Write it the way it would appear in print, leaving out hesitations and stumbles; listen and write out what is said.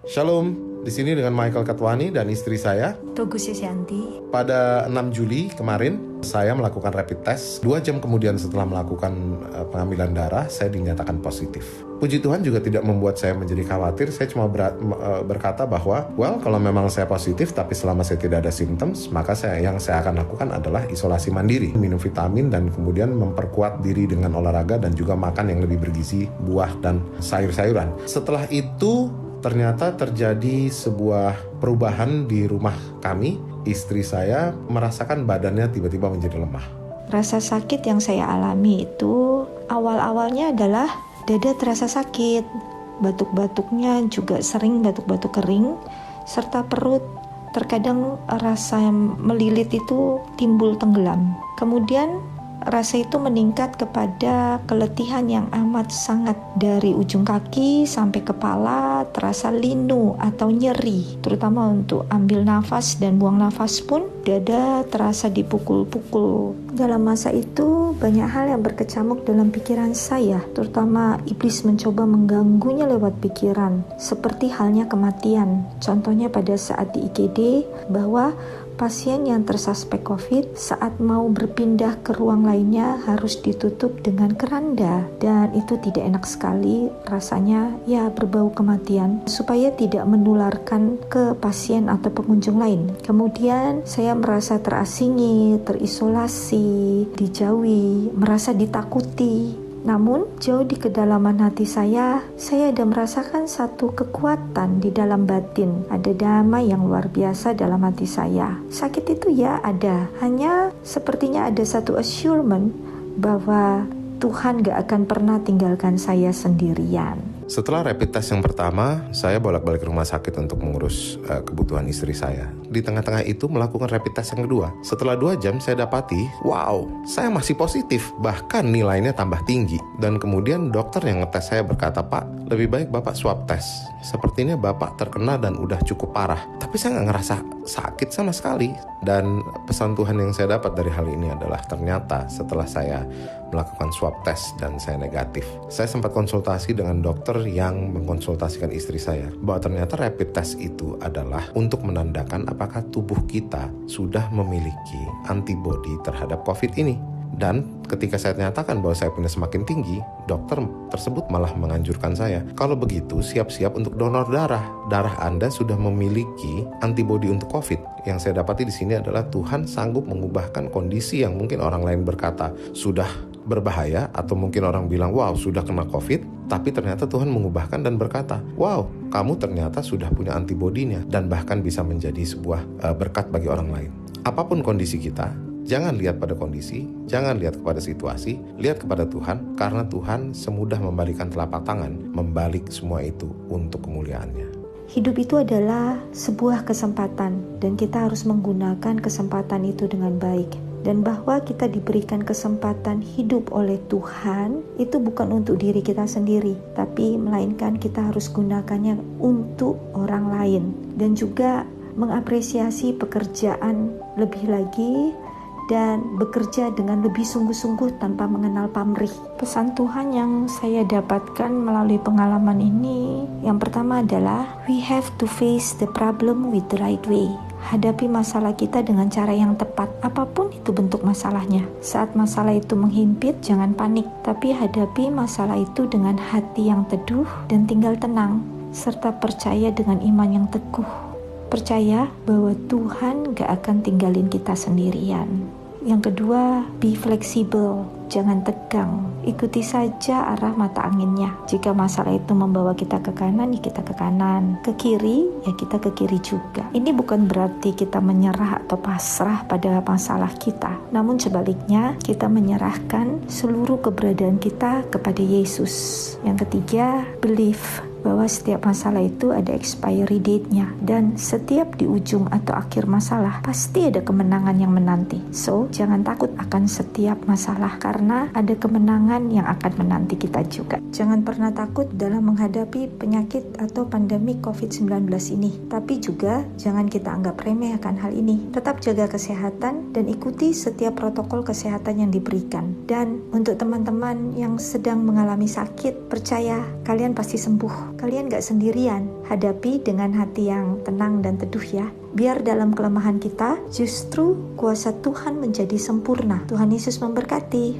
Shalom, di sini dengan Michael Katwani dan istri saya, Togus Yasyanti. Pada 6 Juli kemarin, saya melakukan rapid test. 2 jam kemudian setelah melakukan pengambilan darah, saya dinyatakan positif. Puji Tuhan juga tidak membuat saya menjadi khawatir. Saya cuma berkata bahwa, kalau memang saya positif, tapi selama saya tidak ada symptoms, maka yang saya akan lakukan adalah isolasi mandiri. Minum vitamin dan kemudian memperkuat diri dengan olahraga dan juga makan yang lebih bergizi, buah dan sayur-sayuran. Setelah itu, ternyata terjadi sebuah perubahan di rumah kami. Istri saya merasakan badannya tiba-tiba menjadi lemah. Rasa sakit yang saya alami itu awal-awalnya adalah dada terasa sakit, batuk-batuknya juga sering batuk-batuk kering, serta perut terkadang rasa melilit itu timbul tenggelam. Kemudian rasa itu meningkat kepada keletihan yang amat sangat, dari ujung kaki sampai kepala terasa linu atau nyeri, terutama untuk ambil nafas dan buang nafas pun dada terasa dipukul-pukul. Dalam masa itu banyak hal yang berkecamuk dalam pikiran saya, terutama iblis mencoba mengganggunya lewat pikiran, seperti halnya kematian. Contohnya pada saat di IGD, bahwa pasien yang tersuspek COVID saat mau berpindah ke ruang lainnya harus ditutup dengan keranda, dan itu tidak enak sekali rasanya, berbau kematian, supaya tidak menularkan ke pasien atau pengunjung lain. Kemudian saya merasa terasingi, terisolasi, dijauhi, merasa ditakuti. Namun jauh di kedalaman hati saya ada merasakan satu kekuatan di dalam batin. Ada damai yang luar biasa dalam hati saya. Sakit itu ada, hanya sepertinya ada satu assurance bahwa Tuhan gak akan pernah tinggalkan saya sendirian. Setelah rapid test yang pertama, saya bolak-balik rumah sakit untuk mengurus kebutuhan istri saya. Di tengah-tengah itu melakukan rapid test yang kedua. Setelah 2 jam saya dapati, saya masih positif, bahkan nilainya tambah tinggi. Dan kemudian dokter yang ngetes saya berkata, "Pak, lebih baik Bapak swab test. Sepertinya Bapak terkena dan udah cukup parah." Tapi saya gak ngerasa sakit sama sekali. Dan pesan Tuhan yang saya dapat dari hal ini adalah, ternyata setelah saya melakukan swab test dan saya negatif, saya sempat konsultasi dengan dokter yang mengkonsultasikan istri saya, bahwa ternyata rapid test itu adalah untuk menandakan apakah tubuh kita sudah memiliki antibodi terhadap COVID ini. Dan ketika saya nyatakan bahwa saya punya semakin tinggi, dokter tersebut malah menganjurkan saya, kalau begitu siap-siap untuk donor darah. Darah Anda sudah memiliki antibodi untuk COVID. Yang saya dapati di sini adalah Tuhan sanggup mengubahkan kondisi yang mungkin orang lain berkata sudah berbahaya, atau mungkin orang bilang sudah kena COVID, tapi ternyata Tuhan mengubahkan dan berkata, kamu ternyata sudah punya antibodinya, dan bahkan bisa menjadi sebuah berkat bagi orang lain. Apapun kondisi kita, jangan lihat pada kondisi, jangan lihat kepada situasi, lihat kepada Tuhan, karena Tuhan semudah membalikan telapak tangan, membalik semua itu untuk kemuliaan-Nya. Hidup itu adalah sebuah kesempatan, dan kita harus menggunakan kesempatan itu dengan baik. Dan bahwa kita diberikan kesempatan hidup oleh Tuhan, itu bukan untuk diri kita sendiri, tapi melainkan kita harus gunakannya untuk orang lain. Dan juga mengapresiasi pekerjaan lebih lagi, dan bekerja dengan lebih sungguh-sungguh tanpa mengenal pamrih. Pesan Tuhan yang saya dapatkan melalui pengalaman ini, yang pertama adalah, we have to face the problem with the right way. Hadapi masalah kita dengan cara yang tepat, apapun itu bentuk masalahnya. Saat masalah itu menghimpit, jangan panik, tapi hadapi masalah itu dengan hati yang teduh dan tinggal tenang, serta percaya dengan iman yang teguh. Percaya bahwa Tuhan gak akan tinggalin kita sendirian. Yang kedua, be flexible, jangan tegang. Ikuti saja arah mata anginnya. Jika masalah itu membawa kita ke kanan, ya kita ke kanan. Ke kiri, ya kita ke kiri juga. Ini bukan berarti kita menyerah atau pasrah pada masalah kita. Namun sebaliknya, kita menyerahkan seluruh keberadaan kita kepada Yesus. Yang ketiga, believe, bahwa setiap masalah itu ada expiry date-nya, dan setiap di ujung atau akhir masalah pasti ada kemenangan yang menanti. So, jangan takut akan setiap masalah, karena ada kemenangan yang akan menanti kita juga. Jangan pernah takut dalam menghadapi penyakit atau pandemi COVID-19 ini, tapi juga jangan kita anggap remeh akan hal ini. Tetap jaga kesehatan dan ikuti setiap protokol kesehatan yang diberikan. Dan untuk teman-teman yang sedang mengalami sakit, percaya kalian pasti sembuh. kalian gak sendirian. Hadapi dengan hati yang tenang dan teduh ya. Biar dalam kelemahan kita, justru kuasa Tuhan menjadi sempurna. Tuhan Yesus memberkati.